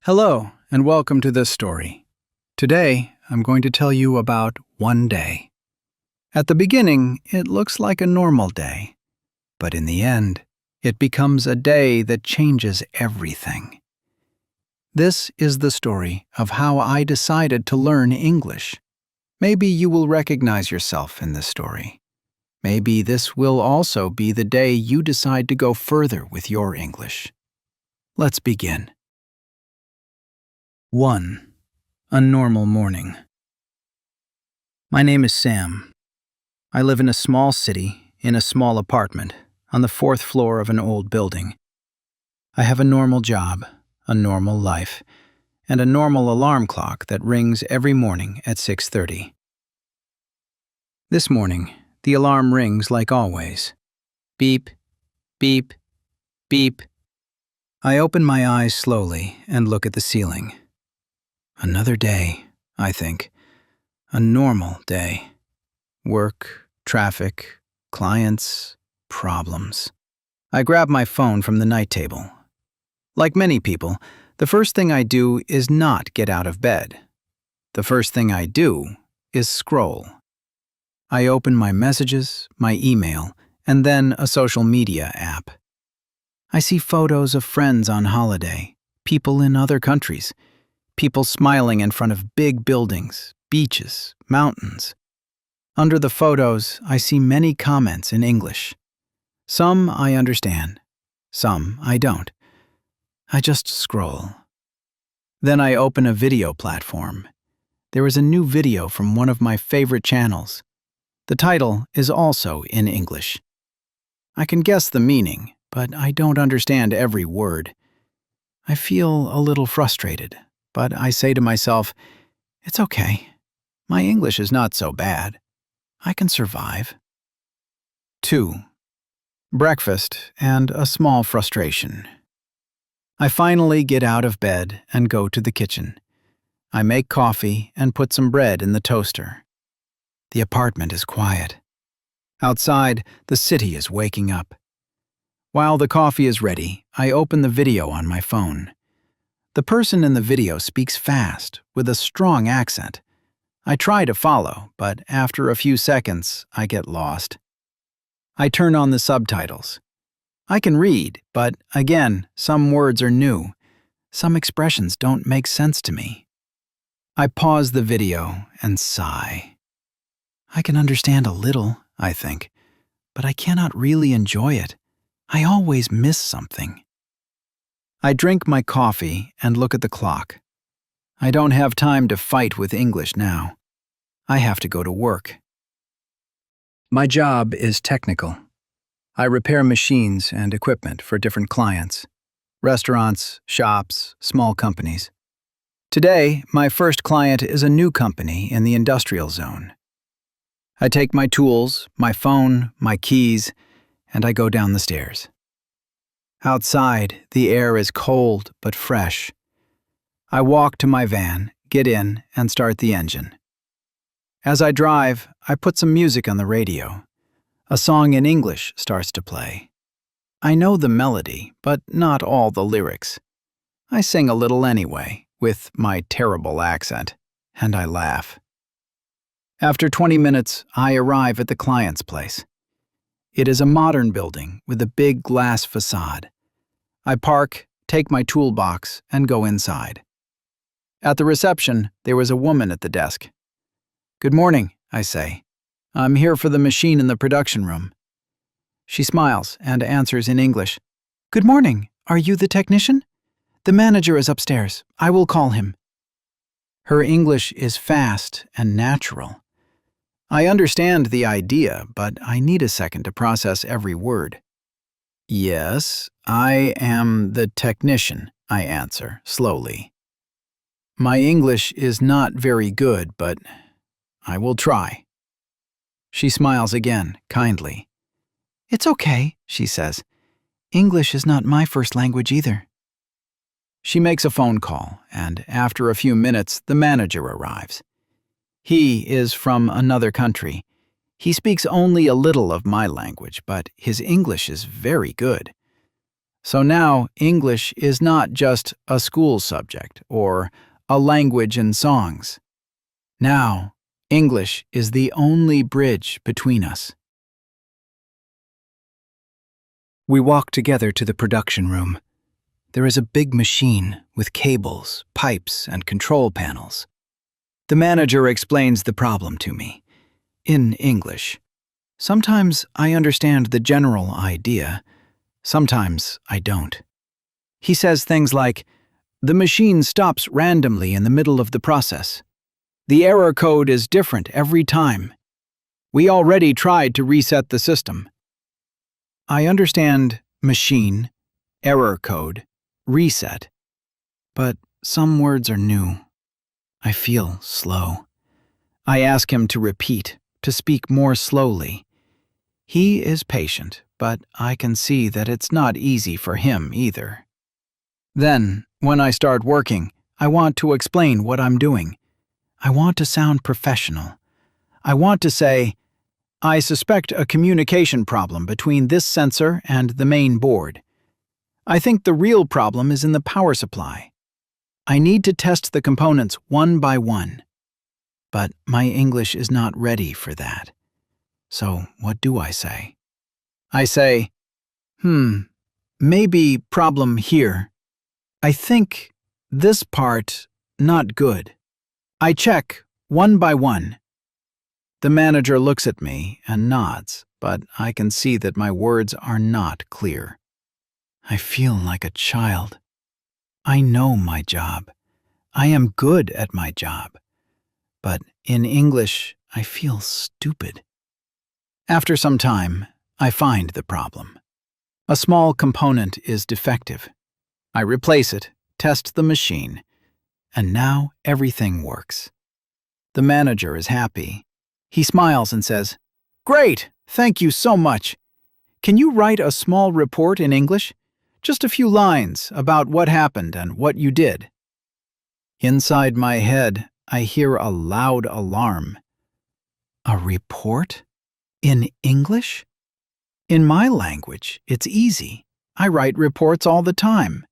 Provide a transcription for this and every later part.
Hello, and welcome to this story. Today, I'm going to tell you about one day. At the beginning, it looks like a normal day, but in the end, it becomes a day that changes everything. This is the story of how I decided to learn English. Maybe you will recognize yourself in this story. Maybe this will also be the day you decide to go further with your English. Let's begin. 1. A normal morning. My name is Sam. I live in a small city, in a small apartment, on the 4th floor of an old building. I have a normal job, a normal life, and a normal alarm clock that rings every morning at 6:30. This morning, the alarm rings like always. Beep, beep, beep. I open my eyes slowly and look at the ceiling. Another day, I think. A normal day. Work, traffic, clients, problems. I grab my phone from the night table. Like many people, the first thing I do is not get out of bed. The first thing I do is scroll. I open my messages, my email, and then a social media app. I see photos of friends on holiday, people in other countries, people smiling in front of big buildings, beaches, mountains. Under the photos, I see many comments in English. Some I understand, some I don't. I just scroll. Then I open a video platform. There is a new video from one of my favorite channels. The title is also in English. I can guess the meaning, but I don't understand every word. I feel a little frustrated. But I say to myself, it's okay. My English is not so bad. I can survive. 2. Breakfast and a small frustration. I finally get out of bed and go to the kitchen. I make coffee and put some bread in the toaster. The apartment is quiet. Outside, the city is waking up. While the coffee is ready, I open the video on my phone. The person in the video speaks fast, with a strong accent. I try to follow, but after a few seconds, I get lost. I turn on the subtitles. I can read, but again, some words are new. Some expressions don't make sense to me. I pause the video and sigh. I can understand a little, I think, but I cannot really enjoy it. I always miss something. I drink my coffee and look at the clock. I don't have time to fight with English now. I have to go to work. My job is technical. I repair machines and equipment for different clients, restaurants, shops, small companies. Today, my first client is a new company in the industrial zone. I take my tools, my phone, my keys, and I go down the stairs. Outside, the air is cold but fresh. I walk to my van, get in, and start the engine. As I drive, I put some music on the radio. A song in English starts to play. I know the melody, but not all the lyrics. I sing a little anyway, with my terrible accent, and I laugh. After 20 minutes, I arrive at the client's place. It is a modern building with a big glass facade. I park, take my toolbox, and go inside. At the reception, there was a woman at the desk. "Good morning," I say. "I'm here for the machine in the production room." She smiles and answers in English. "Good morning. Are you the technician? The manager is upstairs. I will call him." Her English is fast and natural. I understand the idea, but I need a second to process every word. "Yes, I am the technician," I answer, slowly. My English is not very good, but I will try. She smiles again, kindly. "It's okay," she says. "English is not my first language either." She makes a phone call, and after a few minutes, the manager arrives. He is from another country. He speaks only a little of my language, but his English is very good. So now English is not just a school subject or a language and songs. Now, English is the only bridge between us. We walk together to the production room. There is a big machine with cables, pipes, and control panels. The manager explains the problem to me, in English. Sometimes I understand the general idea, sometimes I don't. He says things like, "The machine stops randomly in the middle of the process. The error code is different every time. We already tried to reset the system." I understand machine, error code, reset, but some words are new. I feel slow. I ask him to repeat, to speak more slowly. He is patient, but I can see that it's not easy for him either. Then, when I start working, I want to explain what I'm doing. I want to sound professional. I want to say, "I suspect a communication problem between this sensor and the main board. I think the real problem is in the power supply. I need to test the components one by one." But my English is not ready for that. So what do I say? I say, maybe problem here. I think this part not good. I check one by one. The manager looks at me and nods, but I can see that my words are not clear. I feel like a child. I know my job. I am good at my job. But in English, I feel stupid. After some time, I find the problem. A small component is defective. I replace it, test the machine, and now everything works. The manager is happy. He smiles and says, "Great, thank you so much. Can you write a small report in English? Just a few lines about what happened and what you did." Inside my head, I hear a loud alarm. A report? In English? In my language, it's easy. I write reports all the time.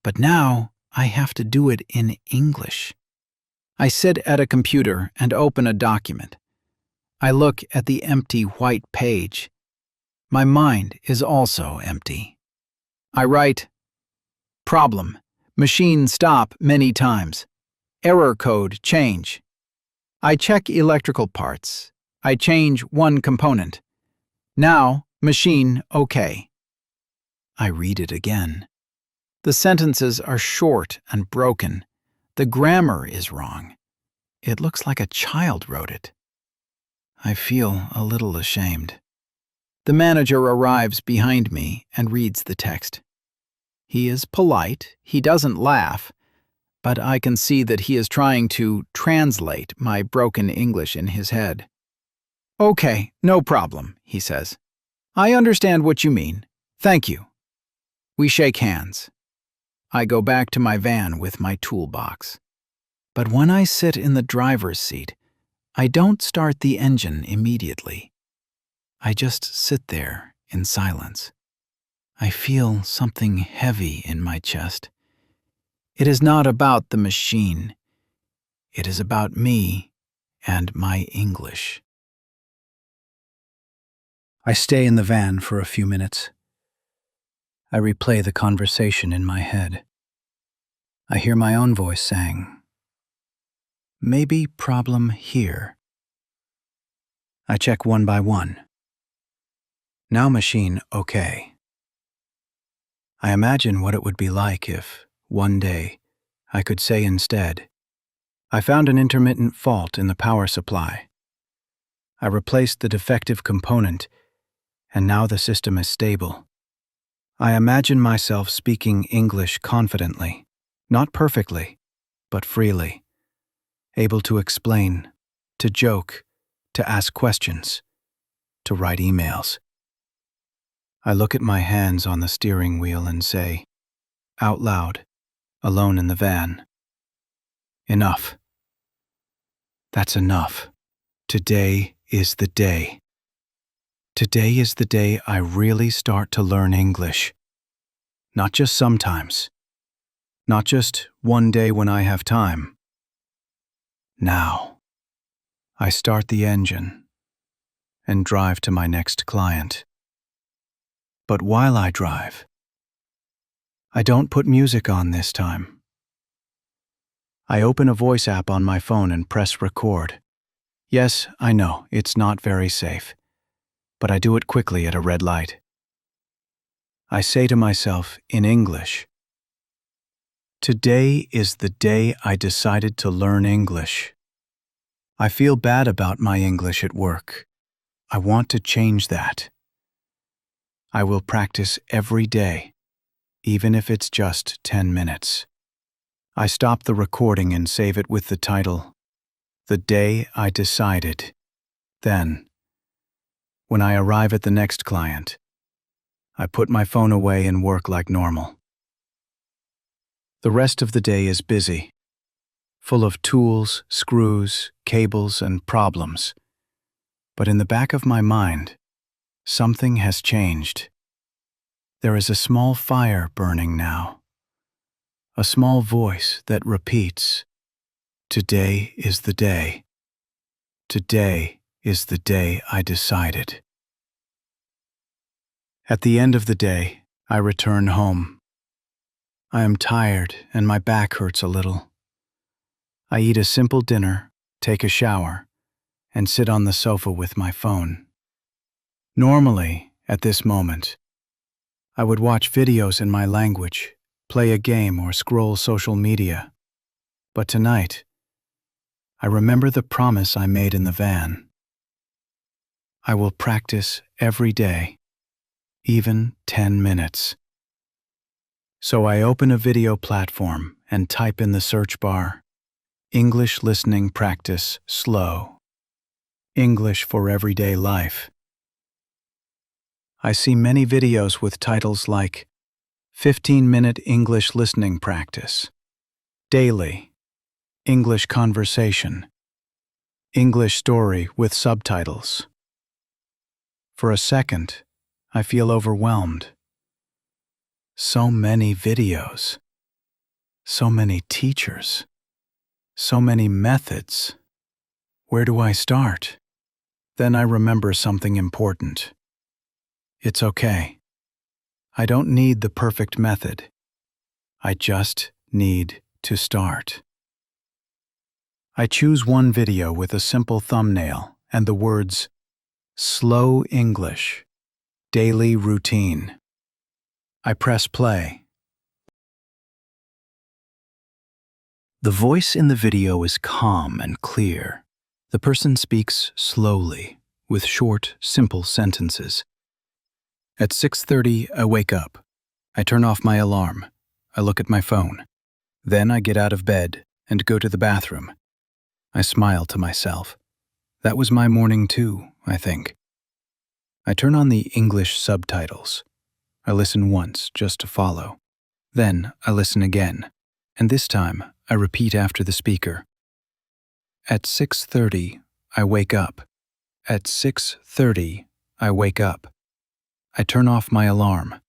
But now, I have to do it in English. I sit at a computer and open a document. I look at the empty white page. My mind is also empty. I write, "Problem. Machine stop many times. Error code change. I check electrical parts. I change one component. Now, machine okay." I read it again. The sentences are short and broken. The grammar is wrong. It looks like a child wrote it. I feel a little ashamed. The manager arrives behind me and reads the text. He is polite, he doesn't laugh, but I can see that he is trying to translate my broken English in his head. "Okay, no problem," he says. "I understand what you mean. Thank you." We shake hands. I go back to my van with my toolbox. But when I sit in the driver's seat, I don't start the engine immediately. I just sit there in silence. I feel something heavy in my chest. It is not about the machine. It is about me and my English. I stay in the van for a few minutes. I replay the conversation in my head. I hear my own voice saying, "Maybe problem here." I check one by one. Now machine okay. I imagine what it would be like if, one day, I could say instead, "I found an intermittent fault in the power supply. I replaced the defective component, and now the system is stable." I imagine myself speaking English confidently, not perfectly, but freely, able to explain, to joke, to ask questions, to write emails. I look at my hands on the steering wheel and say, out loud, alone in the van, "Enough. That's enough. Today is the day. Today is the day I really start to learn English." Not just sometimes. Not just one day when I have time. Now. I start the engine and drive to my next client. But while I drive, I don't put music on this time. I open a voice app on my phone and press record. Yes, I know, it's not very safe, but I do it quickly at a red light. I say to myself in English, "Today is the day I decided to learn English." I feel bad about my English at work. I want to change that. I will practice every day, even if it's just 10 minutes. I stop the recording and save it with the title, "The Day I Decided." Then, when I arrive at the next client, I put my phone away and work like normal. The rest of the day is busy, full of tools, screws, cables, and problems. But in the back of my mind, something has changed. There is a small fire burning now. A small voice that repeats, "Today is the day. Today is the day I decided." At the end of the day, I return home. I am tired and my back hurts a little. I eat a simple dinner, take a shower, and sit on the sofa with my phone. Normally, at this moment, I would watch videos in my language, play a game, or scroll social media. But tonight, I remember the promise I made in the van. I will practice every day, even 10 minutes. So I open a video platform and type in the search bar, "English listening practice slow. English for everyday life." I see many videos with titles like 15-minute English listening practice, daily, English conversation, English story with subtitles. For a second, I feel overwhelmed. So many videos, so many teachers, so many methods. Where do I start? Then I remember something important. It's okay. I don't need the perfect method. I just need to start. I choose one video with a simple thumbnail and the words, "Slow English, Daily Routine." I press play. The voice in the video is calm and clear. The person speaks slowly, with short, simple sentences. At 6:30, I wake up. I turn off my alarm. I look at my phone. Then I get out of bed and go to the bathroom. I smile to myself. That was my morning too, I think. I turn on the English subtitles. I listen once just to follow. Then I listen again, and this time I repeat after the speaker. At 6:30, I wake up. At 6:30, I wake up. I turn off my alarm.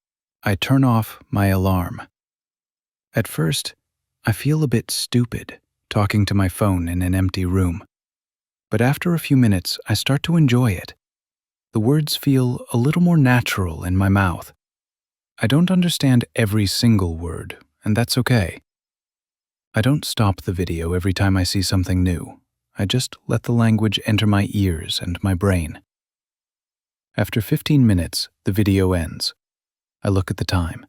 I turn off my alarm. At first, I feel a bit stupid talking to my phone in an empty room. But after a few minutes, I start to enjoy it. The words feel a little more natural in my mouth. I don't understand every single word, and that's okay. I don't stop the video every time I see something new. I just let the language enter my ears and my brain. After 15 minutes, the video ends. I look at the time.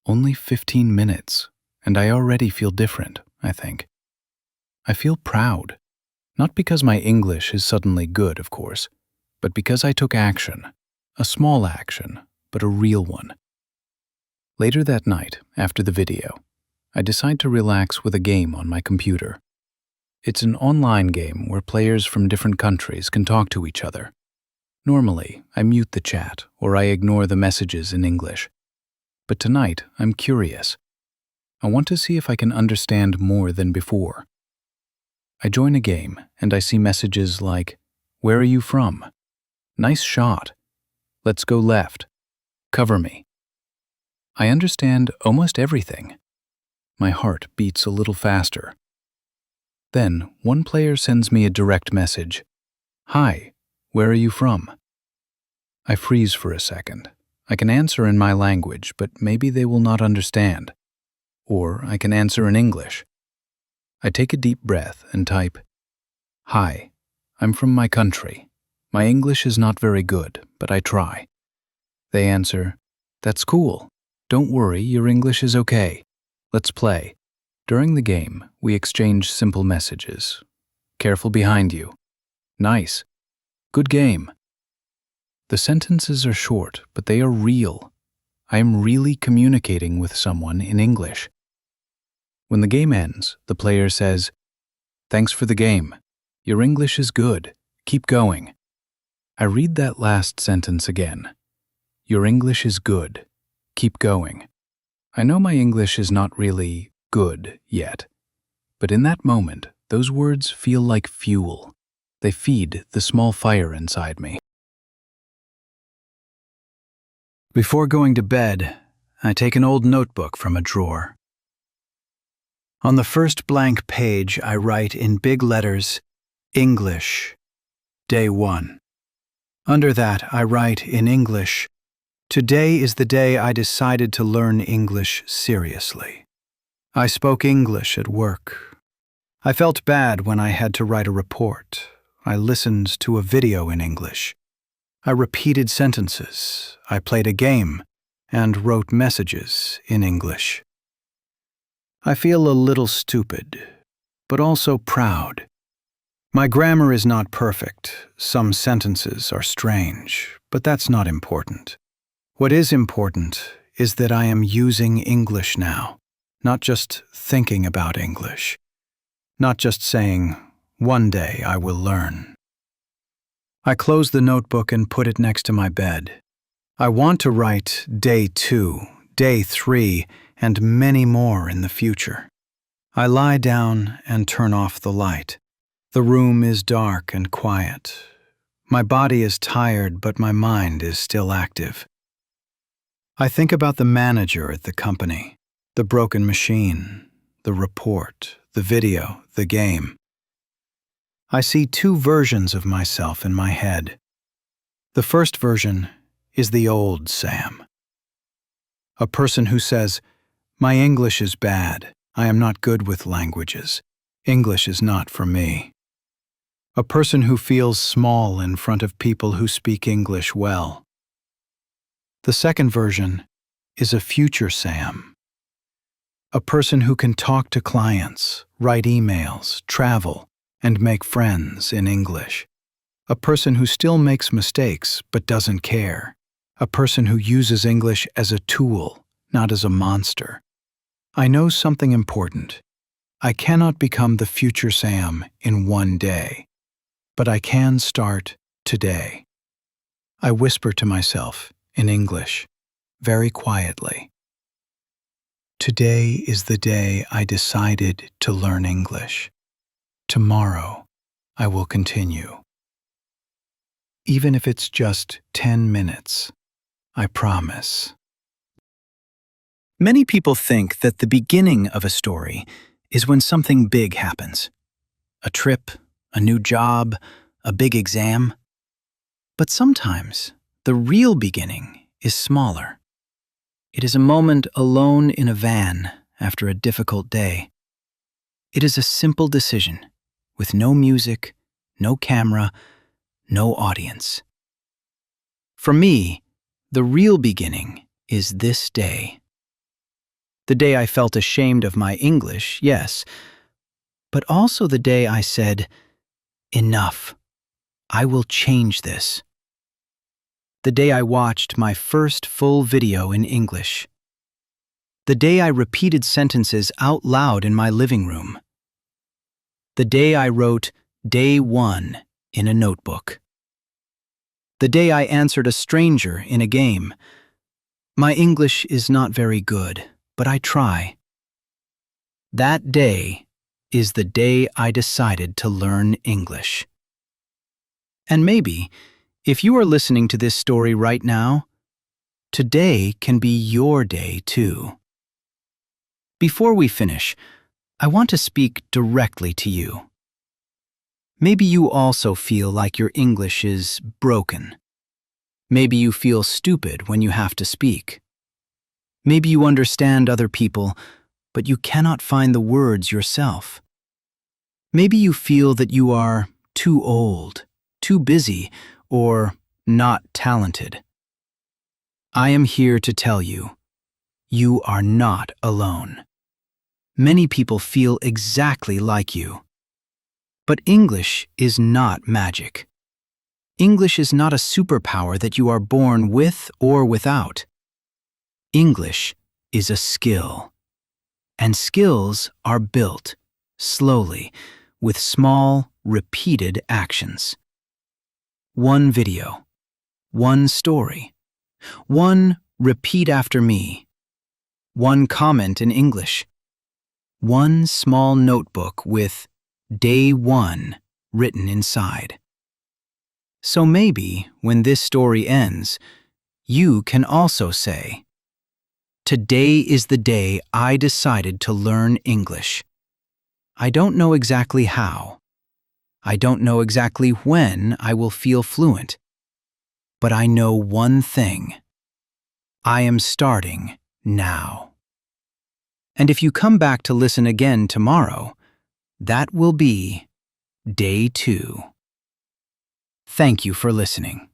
Only 15 minutes, and I already feel different, I think. I feel proud. Not because my English is suddenly good, of course, but because I took action. A small action, but a real one. Later that night, after the video, I decide to relax with a game on my computer. It's an online game where players from different countries can talk to each other. Normally, I mute the chat or I ignore the messages in English. But tonight, I'm curious. I want to see if I can understand more than before. I join a game and I see messages like, "Where are you from? Nice shot. Let's go left. Cover me." I understand almost everything. My heart beats a little faster. Then, one player sends me a direct message. Hi, where are you from? I freeze for a second. I can answer in my language, but maybe they will not understand. Or I can answer in English. I take a deep breath and type, Hi, I'm from my country. My English is not very good, but I try. They answer, That's cool. Don't worry, your English is okay. Let's play. During the game, we exchange simple messages. Careful behind you. Nice. Good game. The sentences are short, but they are real. I am really communicating with someone in English. When the game ends, the player says, Thanks for the game. Your English is good. Keep going. I read that last sentence again. Your English is good. Keep going. I know my English is not really good yet, but in that moment, those words feel like fuel. They feed the small fire inside me. Before going to bed, I take an old notebook from a drawer. On the first blank page, I write in big letters, English, Day 1. Under that, I write in English, Today is the day I decided to learn English seriously. I spoke English at work. I felt bad when I had to write a report. I listened to a video in English. I repeated sentences. I played a game and wrote messages in English. I feel a little stupid, but also proud. My grammar is not perfect. Some sentences are strange, but that's not important. What is important is that I am using English now, not just thinking about English, not just saying, one day I will learn. I close the notebook and put it next to my bed. I want to write Day 2, Day 3, and many more in the future. I lie down and turn off the light. The room is dark and quiet. My body is tired, but my mind is still active. I think about the manager at the company, the broken machine, the report, the video, the game. I see two versions of myself in my head. The first version is the old Sam. A person who says, My English is bad. I am not good with languages. English is not for me. A person who feels small in front of people who speak English well. The second version is a future Sam. A person who can talk to clients, write emails, travel, and make friends in English. A person who still makes mistakes but doesn't care. A person who uses English as a tool, not as a monster. I know something important. I cannot become the future Sam in one day, but I can start today. I whisper to myself in English, very quietly. Today is the day I decided to learn English. Tomorrow, I will continue. Even if it's just 10 minutes, I promise. Many people think that the beginning of a story is when something big happens. A trip, a new job, a big exam. But sometimes, the real beginning is smaller. It is a moment alone in a van after a difficult day. It is a simple decision, with no music, no camera, no audience. For me, the real beginning is this day. The day I felt ashamed of my English, yes, but also the day I said, enough, I will change this. The day I watched my first full video in English. The day I repeated sentences out loud in my living room. The day I wrote Day 1 in a notebook. The day I answered a stranger in a game. My English is not very good, but I try. That day is the day I decided to learn English. And maybe, if you are listening to this story right now, Today can be your day too. Before we finish, I want to speak directly to you. Maybe you also feel like your English is broken. Maybe you feel stupid when you have to speak. Maybe you understand other people, but you cannot find the words yourself. Maybe you feel that you are too old, too busy, or not talented. I am here to tell you, you are not alone. Many people feel exactly like you. But English is not magic. English is not a superpower that you are born with or without. English is a skill. And skills are built, slowly, with small, repeated actions. One video, one story, one repeat after me, one comment in English, one small notebook with Day 1 written inside. So maybe when this story ends, you can also say, "Today is the day I decided to learn English. I don't know exactly how. I don't know exactly when I will feel fluent. But I know one thing. I am starting now." And if you come back to listen again tomorrow, that will be Day 2. Thank you for listening.